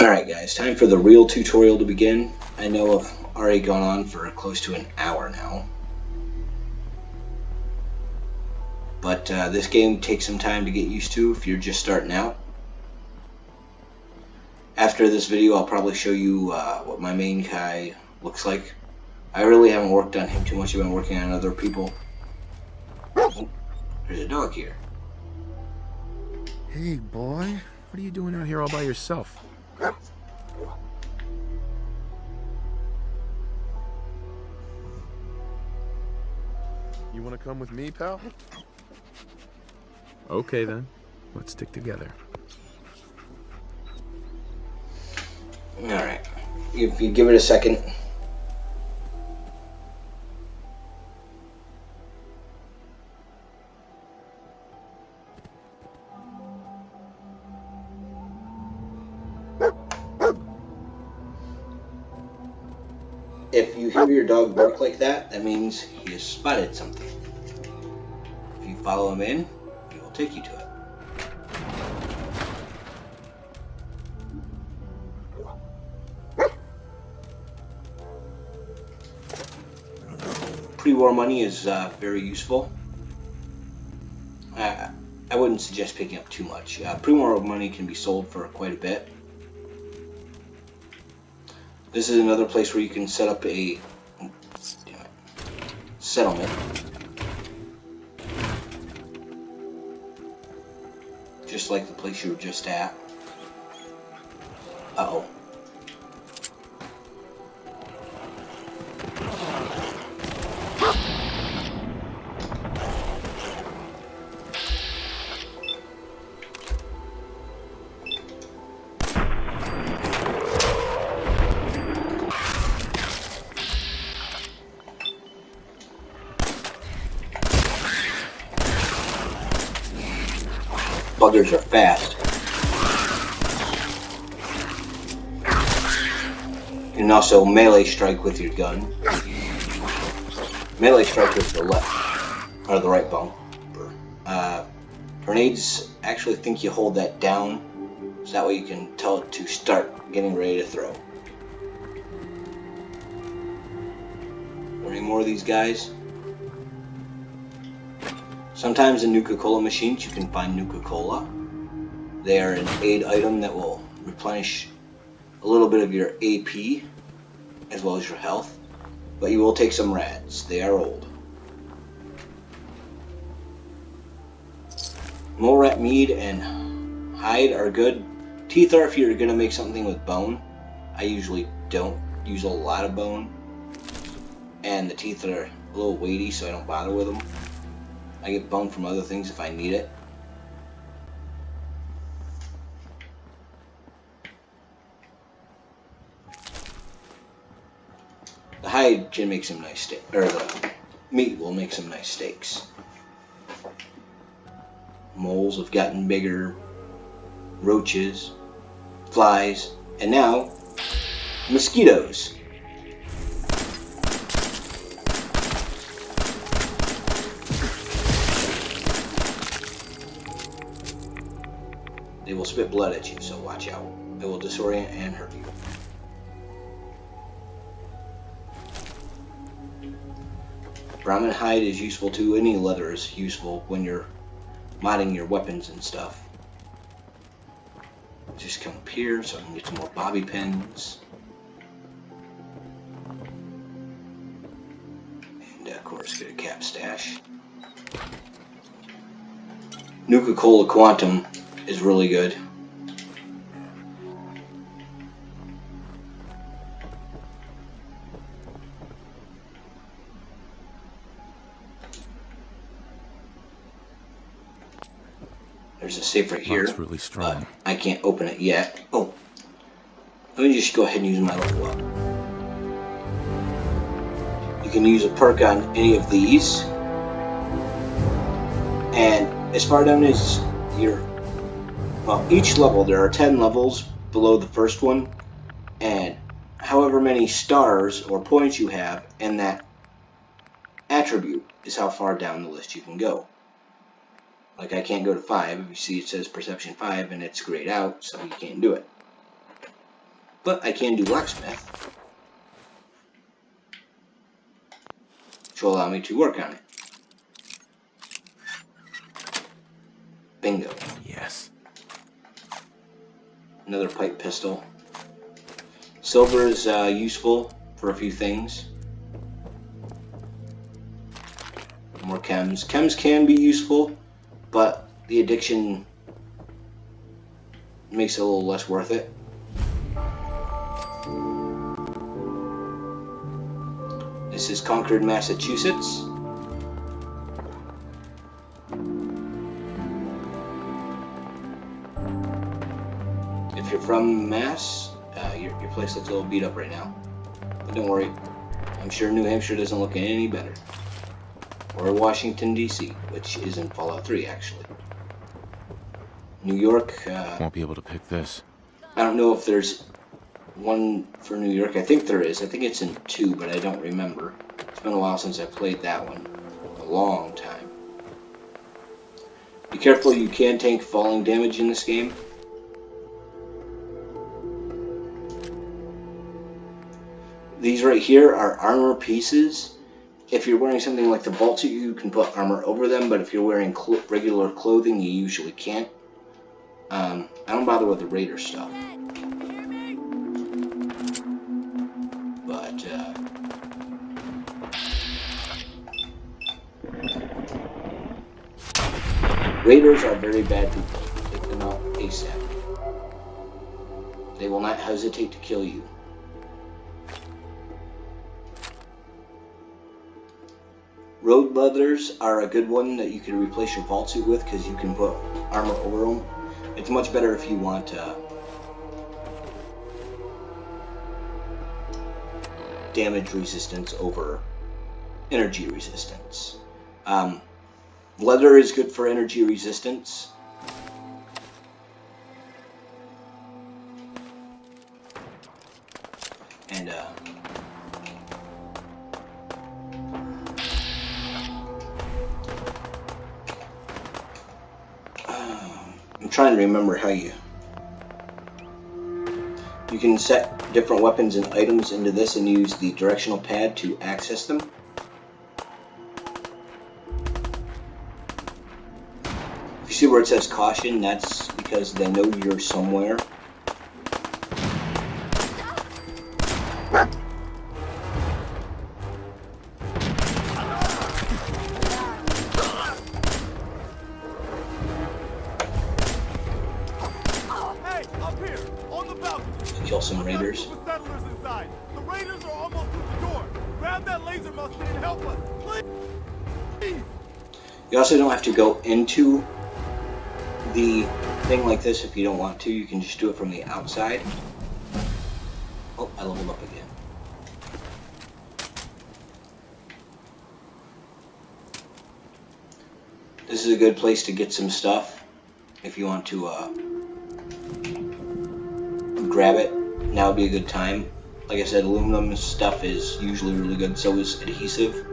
Alright guys, time for the real tutorial to begin. I know I've already gone on for close to an hour now. But this game takes some time to get used to if you're just starting out. After this video I'll probably show you what my main guy looks like. I really haven't worked on him too much, I've been working on other people. Oh, there's a dog here. Hey boy, what are you doing out here all by yourself? You want to come with me, pal? Okay then, let's stick together. Alright, if you give it a second. If you hear your dog bark like that, that means he has spotted something. If you follow him in, he will take you to it. Pre-war money is very useful. I wouldn't suggest picking up too much. Pre-war money can be sold for quite a bit. This is another place where you can set up a settlement. Just like the place you were just at. Uh-oh. Buggers are fast. You can also melee strike with your gun. Melee strike with the left, or the right bumper. Grenades, actually think you hold that down, so that way you can tell it to start getting ready to throw. Any more of these guys? Sometimes in Nuka-Cola machines you can find Nuka-Cola. They are an aid item that will replenish a little bit of your AP as well as your health, but you will take some rads. They are old. Mole rat meat and hide are good. Teeth are if you're going to make something with bone. I usually don't use a lot of bone, and the teeth are a little weighty, so I don't bother with them. I get bone from other things if I need it. The hide can make some nice steak, or the meat will make some nice steaks. Moles have gotten bigger, roaches, flies, and now mosquitoes. They will spit blood at you, so watch out. It will disorient and hurt you. Brahmin hide is useful too. Any leather is useful when you're modding your weapons and stuff. Just come up here so I can get some more bobby pins. And of course get a cap stash. Nuka-Cola Quantum is really good. There's a safe right here. That's really strong. I can't open it yet. Oh, let me just go ahead and use my level up. You can use a perk on any of these, and as far down as your each level, there are 10 levels below the first one, and however many stars or points you have, and that attribute is how far down the list you can go. Like I can't go to 5. You see it says perception 5 and it's grayed out, so you can't do it. but I can do locksmith, which will allow me to work on it. Bingo. Yes. Another pipe pistol. Silver is useful for a few things. More chems. Chems can be useful, but the addiction makes it a little less worth it. This is Concord, Massachusetts. If you're from Mass, your place looks a little beat up right now. But don't worry, I'm sure New Hampshire doesn't look any better. Or Washington, D.C., which is in Fallout 3, actually. New York, Won't be able to pick this. I don't know if there's one for New York. I think there is. I think it's in 2, but I don't remember. It's been a while since I played that one. A long time. Be careful, you can take falling damage in this game. These right here are armor pieces. If you're wearing something like the vault suit, you can put armor over them, but if you're wearing regular clothing, you usually can't. I don't bother with the Raider stuff. But, Raiders are very bad people. Take them out ASAP. They will not hesitate to kill you. Road leathers are a good one that you can replace your vault suit with because you can put armor over them. It's much better if you want damage resistance over energy resistance. Leather is good for energy resistance. And I'm trying to remember how you can set different weapons and items into this and use the directional pad to access them. If you see where it says caution, that's because they know you're somewhere. Kill some raiders. The raiders are almost to the door. Grab that laser musket and help us, please. You also don't have to go into the thing like this if you don't want to. You can just do it from the outside. Oh, I leveled up again. This is a good place to get some stuff if you want to grab it. Now would be a good time. Like I said, aluminum stuff is usually really good, so is adhesive.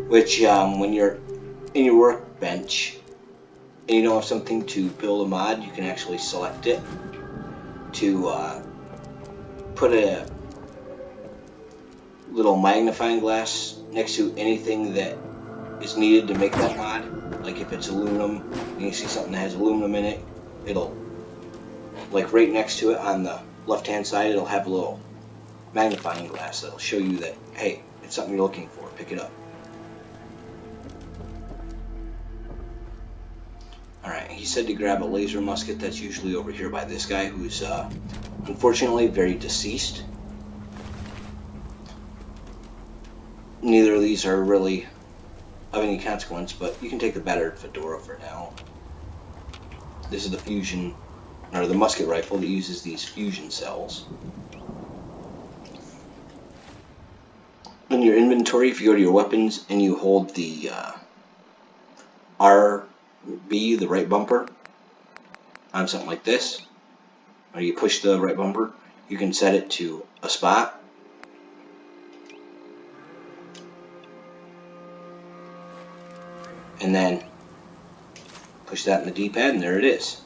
Which, when you're in your workbench and you don't have something to build a mod, you can actually select it to put a little magnifying glass next to anything that is needed to make that mod. Like if it's aluminum and you see something that has aluminum in it, it'll, like right next to it on the left hand side, it'll have a little magnifying glass that'll show you that, hey, it's something you're looking for, pick it up. Alright, he said to grab a laser musket. That's usually over here by this guy who's unfortunately very deceased. Neither of these are really of any consequence, but you can take the battered fedora for now. This is the fusion, or the musket rifle that uses these fusion cells. In your inventory, if you go to your weapons and you hold the RB, the right bumper, on something like this, or you push the right bumper, you can set it to a spot. And then push that in the D-pad, and there it is.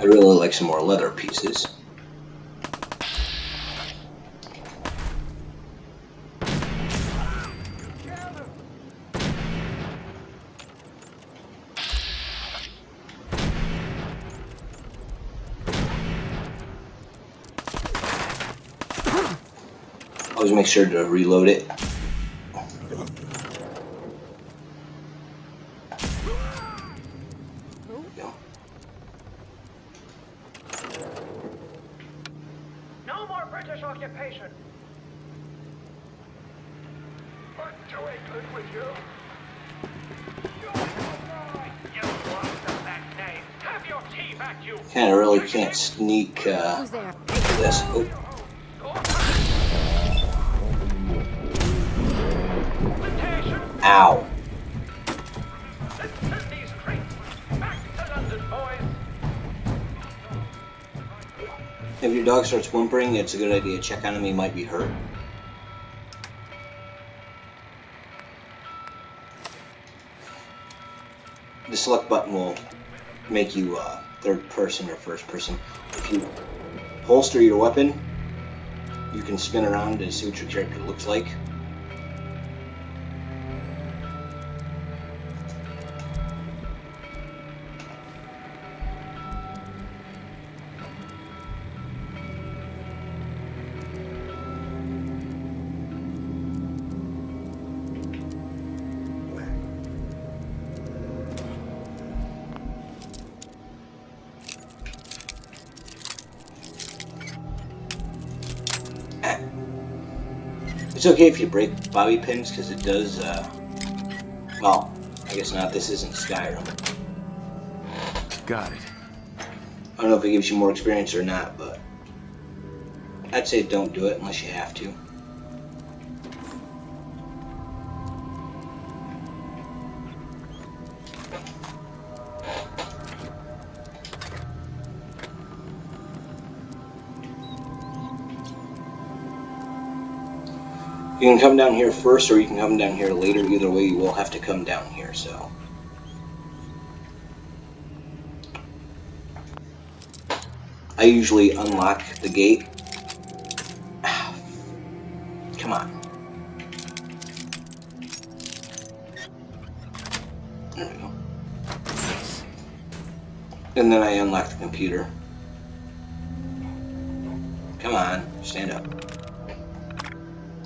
really like some more leather pieces. Always make sure to reload it. No more British occupation. What's doing good with you? You lost the back name. Have your tea back, you. Kinda really can't sneak Who's there? this. Oh. Ow. If your dog starts whimpering, it's a good idea to check on him. He might be hurt. The select button will make you third person or first person. If you holster your weapon, you can spin around to see what your character looks like. It's okay if you break bobby pins, because it does, well, I guess not, this isn't Skyrim. Got it. I don't know if it gives you more experience or not, but I'd say don't do it unless you have to. You can come down here first, or you can come down here later. Either way, you will have to come down here, so. I usually unlock the gate. Come on. There we go. And then I unlock the computer. Come on, stand up.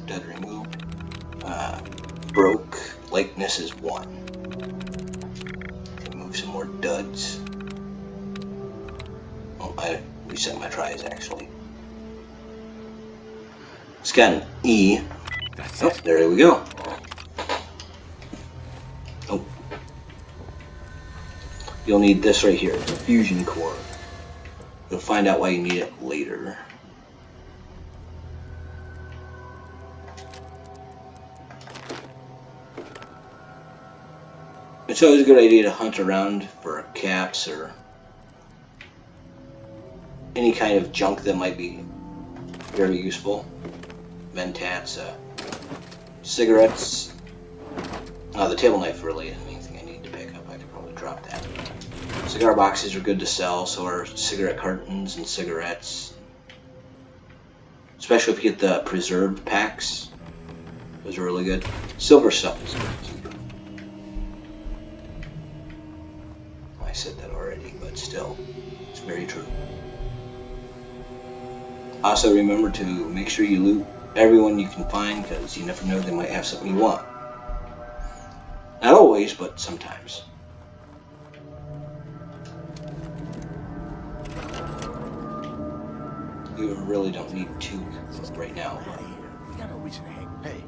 Dud removed. Broke. Likeness is 1. Remove some more duds. Oh, I reset my tries actually. Scan E. That's Oh, it. there we go. Oh. You'll need this right here, the fusion core. You'll find out why you need it later. It's always a good idea to hunt around for caps or any kind of junk that might be very useful. Ventats, cigarettes. The table knife really isn't anything I need to pick up. I could probably drop that. Cigar boxes are good to sell, so are cigarette cartons and cigarettes. Especially if you get the preserved packs. Those are really good. Silver stuff is good to keep. I said that already, but still, it's very true. Also, remember to make sure you loot everyone you can find, because you never know, they might have something you want. Not always, but sometimes. You really don't need 2 right now. We got no reason to hang. Hey.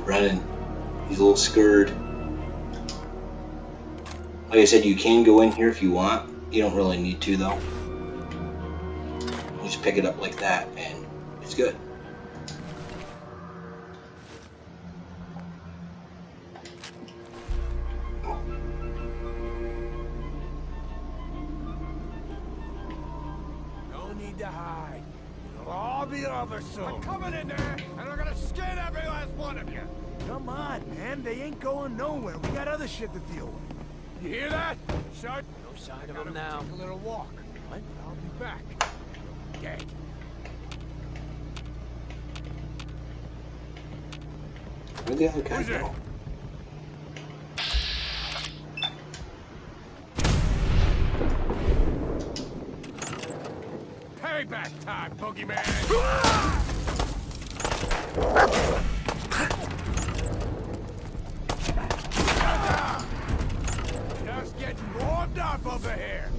Running. He's a little scared. Like I said, you can go in here if you want. You don't really need to, though. You just pick it up like that, and it's good. We'll all be over soon. I'm coming in there, and I'm gonna skin every last one of you. Come on, man. They ain't going nowhere. We got other shit to deal with. You hear that? Shaun? No sign of him now. Take a little walk. What? I'll be back. Gag. Where'd the other guy Who's it? go? Payback time, boogeyman! Just getting warmed up over here.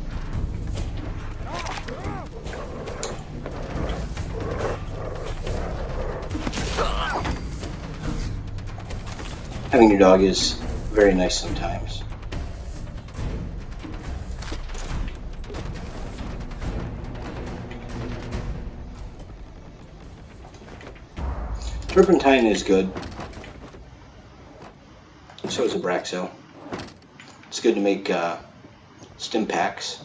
Having your dog is very nice sometimes. Turpentine is good. So is Abraxo. It's good to make stim packs.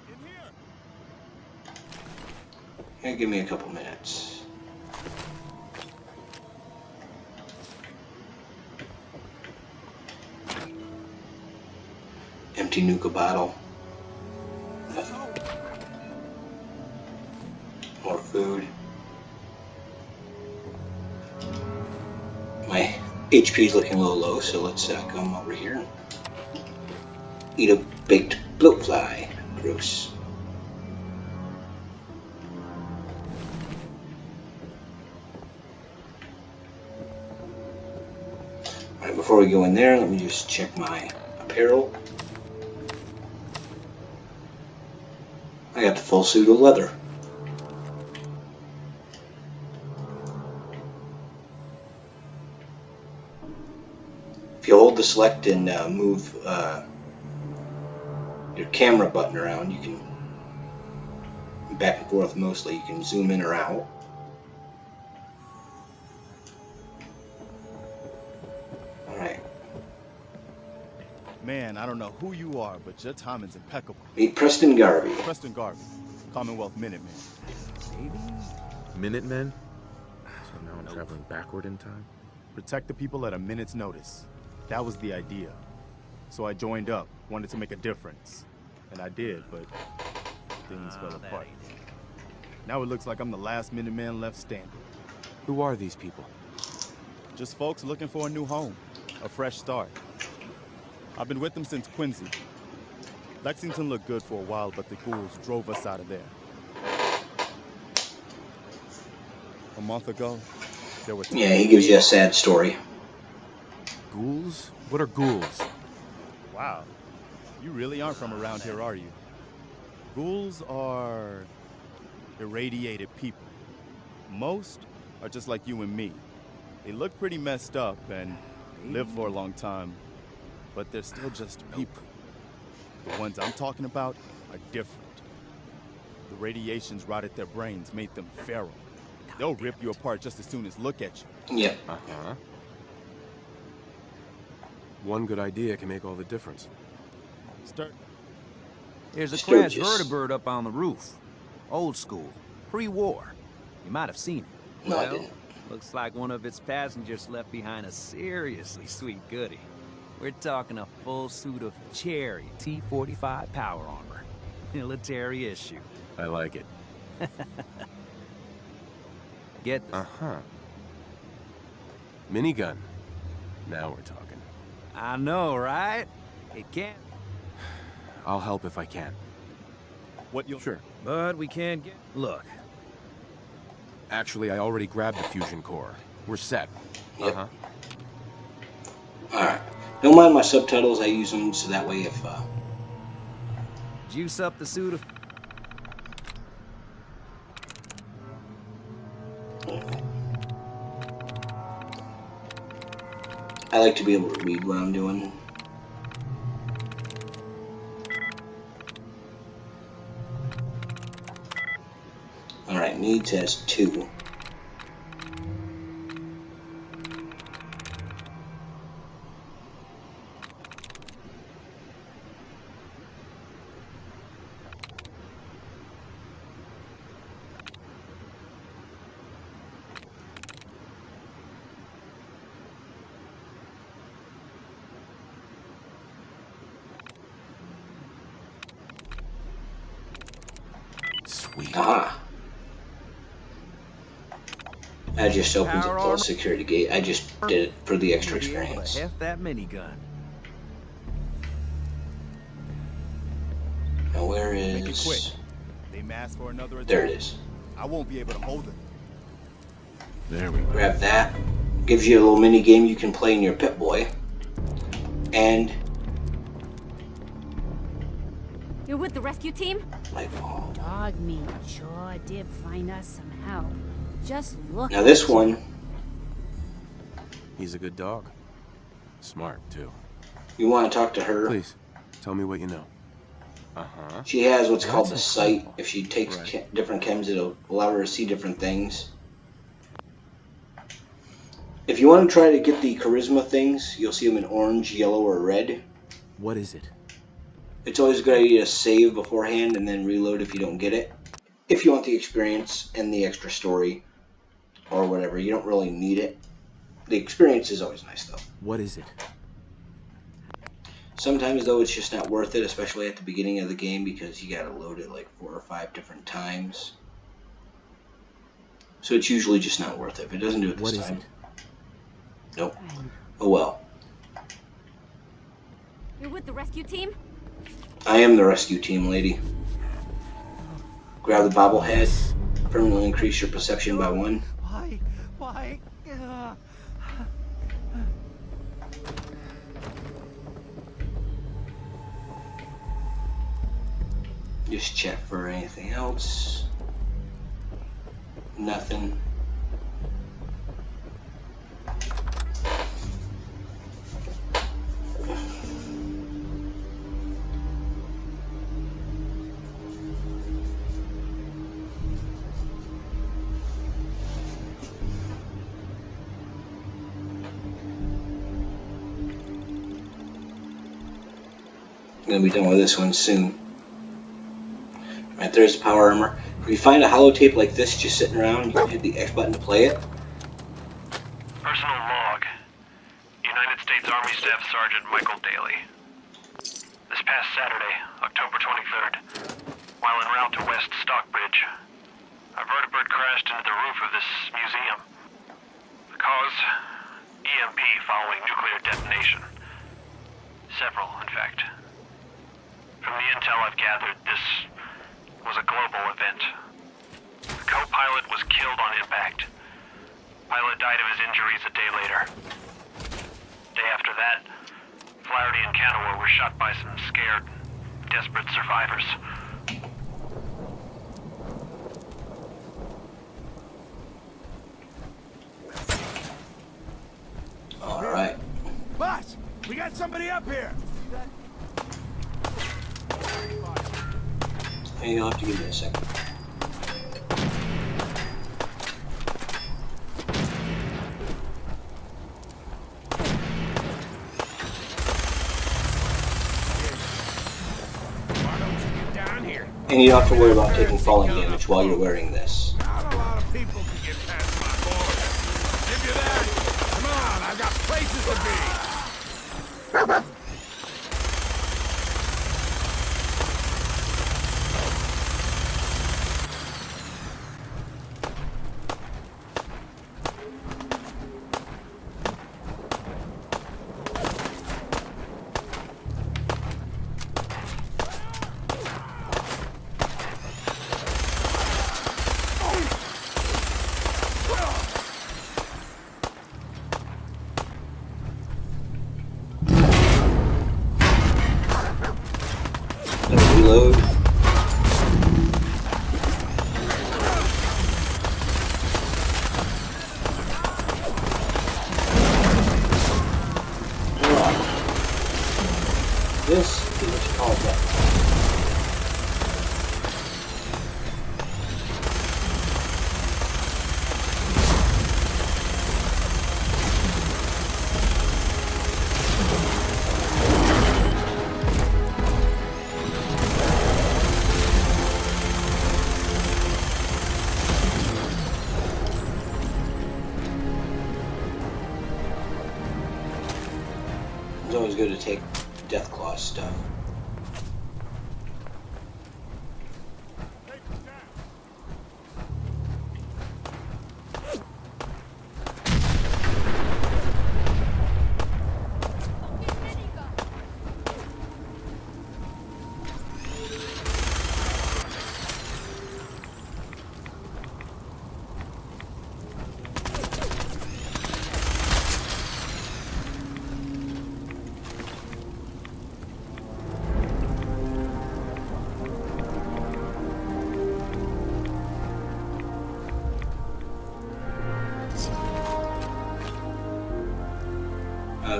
In here. Yeah, give me a couple minutes. Empty Nuka bottle. More food. My HP is looking a little low, so let's come over here and eat a baked bloatfly. Gross. Alright, before we go in there, let me just check my apparel. I got the full suit of leather. If you hold the select and move your camera button around, you can back and forth mostly. You can zoom in or out. Alright. Man, I don't know who you are, but your timing's impeccable. Meet Preston Garvey. Preston Garvey, Commonwealth Minuteman. Minutemen? So now I'm traveling backward in time? Protect the people at a minute's notice. That was the idea. So I joined up, wanted to make a difference. And I did, but things fell apart. Now it looks like I'm the last Minuteman left standing. Who are these people? Just folks looking for a new home, a fresh start. I've been with them since Quincy. Lexington looked good for a while, but the ghouls drove us out of there. A month ago, there were... Yeah, he gives you a sad story. Ghouls? What are ghouls? Wow. You really aren't from around here, are you? Ghouls are irradiated people. Most are just like you and me. They look pretty messed up and live for a long time, but they're still just people. The ones I'm talking about are different. The radiations rotted their brains, made them feral. They'll rip you apart just as soon as look at you. Yep. Uh-huh. One good idea can make all the difference. Start. There's a Sturgis. crashed vertibird up on the roof. Old school. Pre-war. You might have seen it. No, I didn't. Looks like one of its passengers left behind a seriously sweet goodie. We're talking a full suit of cherry T-45 power armor. Military issue. I like it. Get this. Uh-huh. Minigun. Now we're talking. I know, right? It can't. I'll help if I can. What you'll... Sure. But we can't get... Look. Actually, I already grabbed the fusion core. We're set. Yep. Uh-huh. Alright. Don't mind my subtitles, I use them so that way if Juice up the suit of... I like to be able to read what I'm doing. Alright, needs has 2. Sweet. Aha. That just opens a Power closed armor. security gate. I just did it for the extra You'll be able to experience. heft that minigun. Now where Make it is... quick. They mask for another attack. There it is. I won't be able to hold it. There we go. Grab that. Gives you a little mini game you can play in your Pip-Boy. And... You're with the rescue team? like, oh. Dog meat sure did find us some help. Just look. Now this one, He's a good dog. Smart, too. you want to talk to her. Please, tell me what you know. Uh-huh. She has what's called the That's sight. incredible. If she takes Right. different chems, it'll allow her to see different things. If you want to try to get the charisma things, you'll see them in orange, yellow, or red. What is it? It's always a good idea to save beforehand and then reload if you don't get it. If you want the experience and the extra story or whatever, you don't really need it. The experience is always nice though. What is it? Sometimes though it's just not worth it, especially at the beginning of the game because you gotta load it like 4 or 5 different times. So it's usually just not worth it. If it doesn't do it this What is time, it? nope. Oh well. You're with the rescue team? I am the rescue team, lady. Grab the bobblehead. Permanently increase your perception by 1. Why? Why? Just check for anything else. Nothing. I'm gonna be done with this one soon. Right, there's the power armor. If you find a holotape like this just sitting around, you can hit the X button to play it. Personal log. United States Army Staff Sergeant Michael Daly. This past Saturday, October 23rd, while en route to West Stockbridge, a vertibird crashed into the roof of this museum. The cause? EMP following nuclear detonation. Several, in fact. From the intel I've gathered, this was a global event. The co-pilot was killed on impact. Pilot died of his injuries a day later. Day after that, Flaherty and Canaway were shot by some scared, desperate survivors. Alright. Boss, we got somebody up here. Hey, you'll have to give me a second. Why don't you get down here? And you don't have to worry about taking falling damage while you're wearing this. Not a lot of people can get past my border. Give you that. Come on, I've got places to be. Reload. This is what you call that. It's always good to take Deathclaw stuff.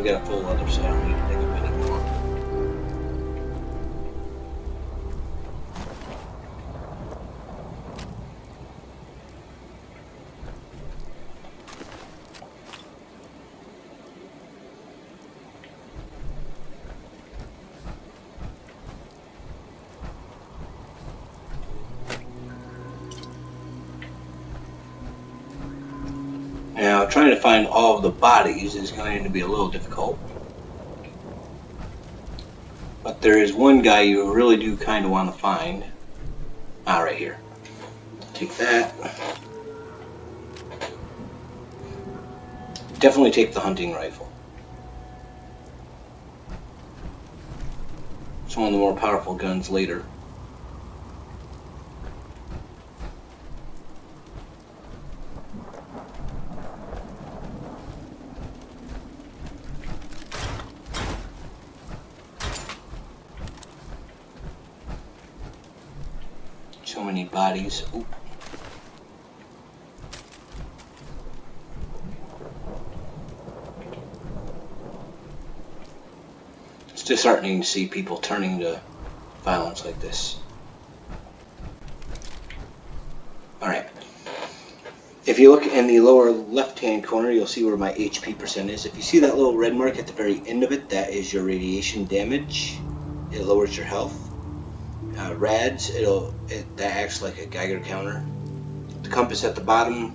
get a full leather, so I don't need to dig up anymore. Now, trying to find all of the bodies is going to be a little difficult. But there is one guy you really do kind of want to find. Ah, right here. Take that. Definitely take the hunting rifle. It's one of the more powerful guns later. So many bodies. Oop. It's disheartening to see people turning to violence like this. Alright. If you look in the lower left-hand corner, you'll see where my HP percent is. If you see that little red mark at the very end of it, that is your radiation damage. It lowers your health. Rads, that acts like a Geiger counter. The compass at the bottom,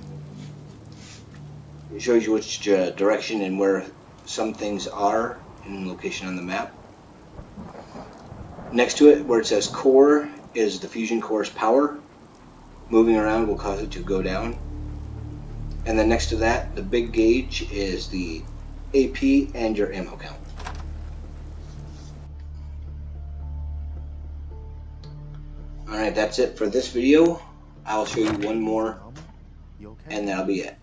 it shows you which direction and where some things are in location on the map. Next to it, where it says core, is the fusion core's power. Moving around will cause it to go down. And then next to that, the big gauge is the AP and your ammo count. Alright, that's it for this video. I'll show you one more, and that'll be it.